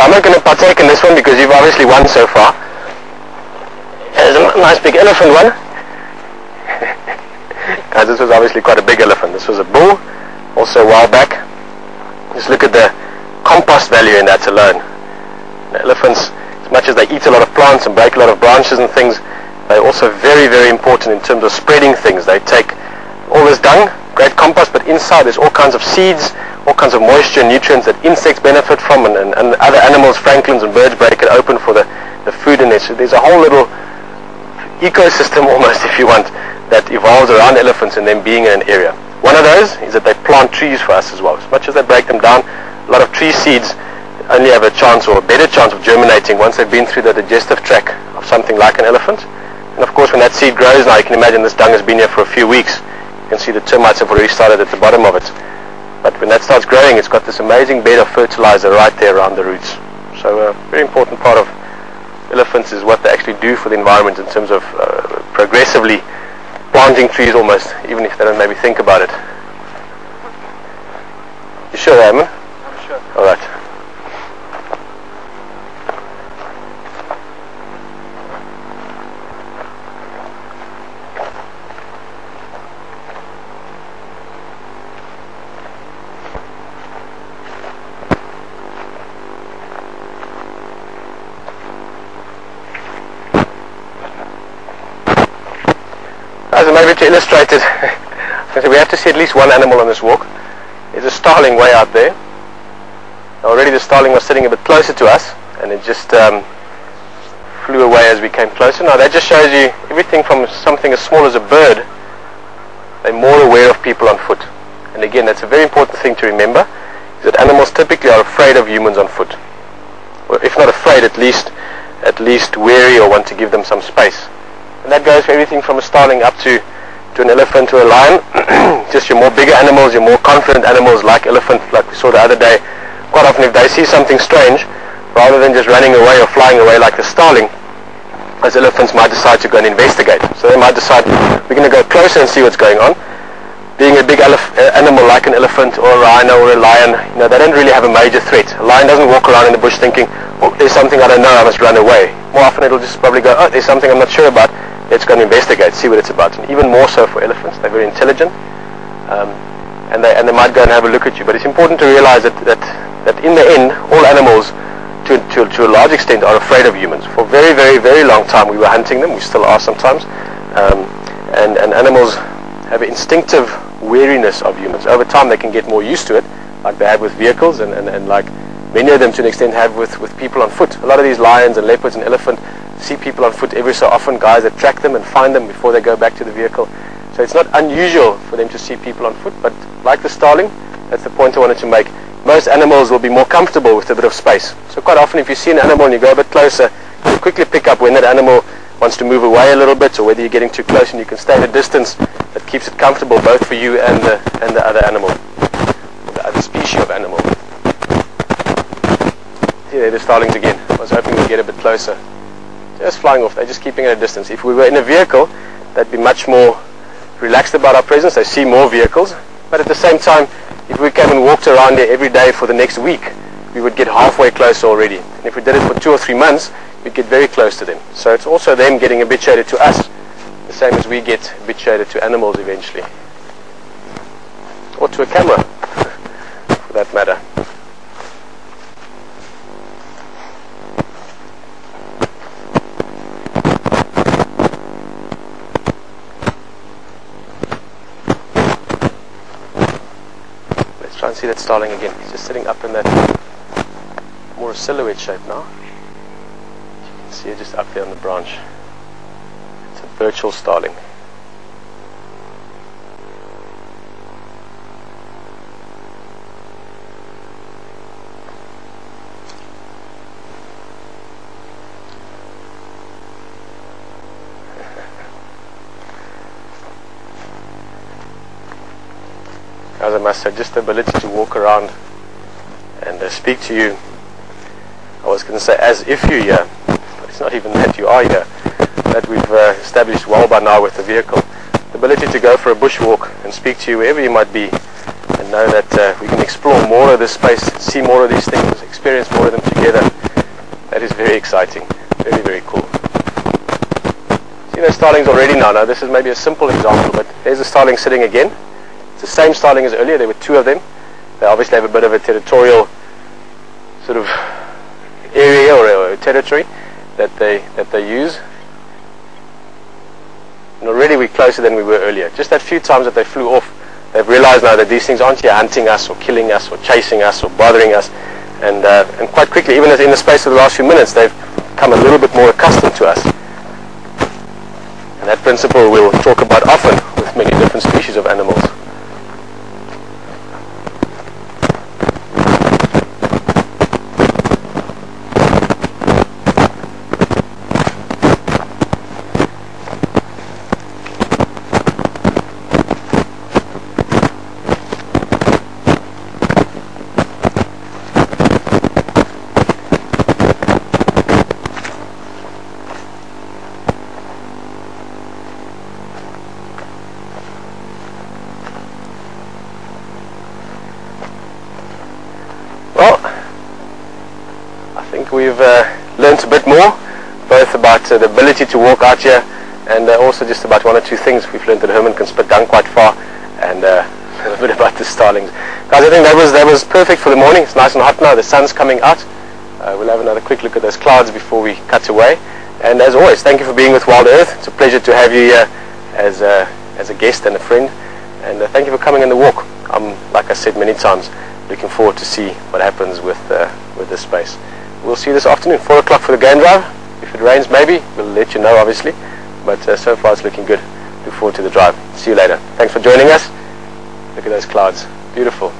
Okay, I'm not going to partake in this one because you've obviously won so far. There's a nice big elephant one. Guys, this was obviously quite a big elephant. This was a bull, also a while back. Just look at the compost value in that alone. The elephants, as much as they eat a lot of plants and break a lot of branches and things, they're also very, very important in terms of spreading things. They take all this dung, great compost, but inside there's all kinds of seeds, all kinds of moisture and nutrients that insects benefit from, and other animals, francolins and birds break it open for the food in there. So there's a whole little ecosystem almost, if you want, that evolves around elephants and them being in an area. One of those is that they plant trees for us as well. As much as they break them down, a lot of tree seeds only have a chance or a better chance of germinating once they've been through the digestive tract of something like an elephant. And of course when that seed grows, now you can imagine this dung has been here for a few weeks. You can see the termites have already started at the bottom of it. But when that starts growing, it's got this amazing bed of fertilizer right there around the roots. So a very important part of elephants is what they actually do for the environment in terms of progressively planting trees almost, even if they don't maybe think about it. You sure, Raymond? I'm sure. All right. So maybe to illustrate it, we have to see at least one animal on this walk. There's a starling way out there. Already the starling was sitting a bit closer to us, and it just flew away as we came closer. Now that just shows you everything from something as small as a bird, they're more aware of people on foot. And again, that's a very important thing to remember, is that animals typically are afraid of humans on foot. Or if not afraid, at least wary or want to give them some space. And that goes for everything from a starling up to an elephant or a lion. Just your more bigger animals, your more confident animals like elephant, like we saw the other day, quite often if they see something strange, rather than just running away or flying away like the starling, as elephants might decide to go and investigate. So they might decide, we're going to go closer and see what's going on. Being a big animal like an elephant or a rhino or a lion, they don't really have a major threat. A lion doesn't walk around in the bush thinking, oh, there's something I don't know, I must run away. More often it'll just probably go, oh, there's something I'm not sure about, let's go and investigate, see what it's about. And even more so for elephants, they're very intelligent, and they might go and have a look at you. But it's important to realize that in the end, all animals, to a large extent, are afraid of humans. For a very, very, very long time we were hunting them, we still are sometimes, and animals have an instinctive wariness of humans. Over time they can get more used to it, like they have with vehicles, and like many of them to an extent have with people on foot. A lot of these lions and leopards and elephants see people on foot every so often, guys that track them and find them before they go back to the vehicle. So it's not unusual for them to see people on foot, but like the starling, that's the point I wanted to make. Most animals will be more comfortable with a bit of space. So quite often if you see an animal and you go a bit closer, you quickly pick up when that animal wants to move away a little bit, or whether you're getting too close, and you can stay at a distance that keeps it comfortable both for you and the other animal, or the other species of animal. Here they're the starlings again. I was hoping we'd get a bit closer. Just flying off, they're just keeping at a distance. If we were in a vehicle, they'd be much more relaxed about our presence. They see more vehicles, but at the same time, if we came and walked around here every day for the next week, we would get halfway closer already. And if we did it for 2 or 3 months, we'd get very close to them. So it's also them getting habituated to us, the same as we get habituated to animals eventually. Or to a camera, for that matter. Try and see that starling again. He's just sitting up in that more silhouette shape now. You can see it just up there on the branch. It's a virtual starling. As I must say, just the ability to walk around and speak to you. I was going to say as if you're here, but it's not even that you are here. That we've established well by now with the vehicle. The ability to go for a bushwalk and speak to you wherever you might be, and know that we can explore more of this space, see more of these things, experience more of them together. That is very exciting, very, very cool. See those starlings already now. Now this is maybe a simple example, but there's a starling sitting again. It's the same starling as earlier. There were two of them. They obviously have a bit of a territorial sort of area or territory that they use. And already we're closer than we were earlier. Just that few times that they flew off, they've realized now that these things aren't here hunting us or killing us or chasing us or bothering us. And quite quickly, even in the space of the last few minutes, they've become a little bit more accustomed to us. And that principle we'll talk about often with many different species of animals. Well, I think we've learnt a bit more, both about the ability to walk out here and also just about one or two things. We've learnt that Herman can spit down quite far, and a little bit about the starlings. Guys, I think that was perfect for the morning. It's nice and hot now, the sun's coming out. We'll have another quick look at those clouds before we cut away. And as always, thank you for being with Wild Earth. It's a pleasure to have you here as a guest and a friend. And thank you for coming on the walk. I'm, like I said many times, looking forward to see what happens with this space. We'll see you this afternoon, 4 o'clock for the game drive. If it rains, maybe we'll let you know, obviously, but so far it's looking good. Look forward to the drive. See you later. Thanks for joining us. Look at those clouds, beautiful.